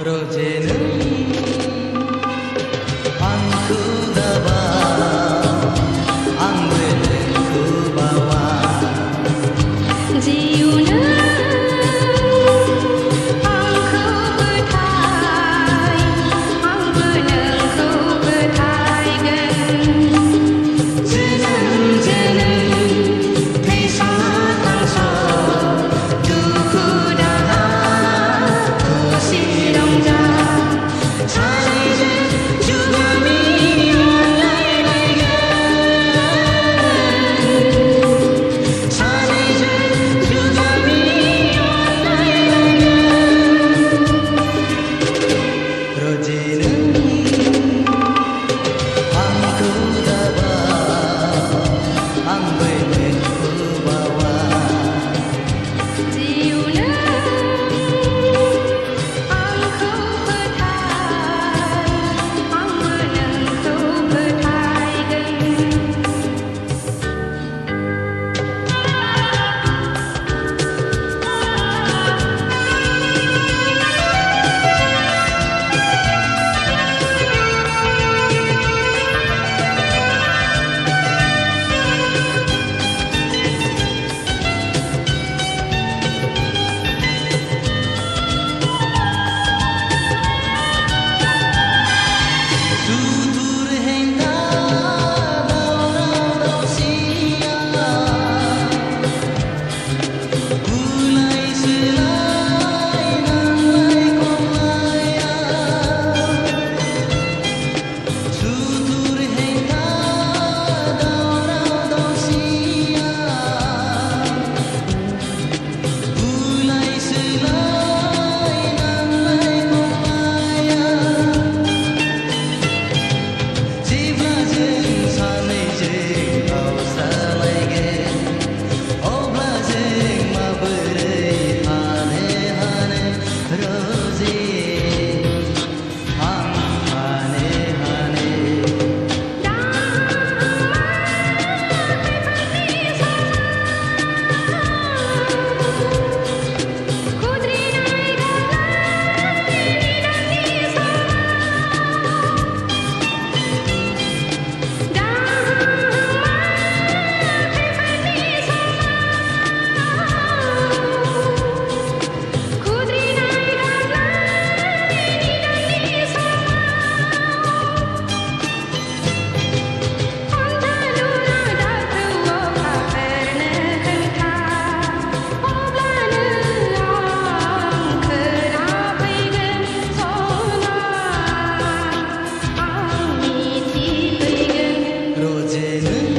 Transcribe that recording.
Roje는 angku dabang angbe는 ku bawa 지우는 angku betai angbe는 ku betaikan jeneng-jeneng bisa tangso duku dah ku sirongja Cari juga milion lay-laygan Cari juga milion lay-laygan Roje는 angku dabang angbe는 ku bawa 지우는 angku betai angbe는 ku betaikan Tutur hingga daun-daun siang Gulai selai nanglai komayang Tutur hingga daun-daun siang Gulai selai nanglai komayang Jeblajeng sanejeng kau salaigen Oblajeng maberai hane-hane Rozi ang hane-hane Roje는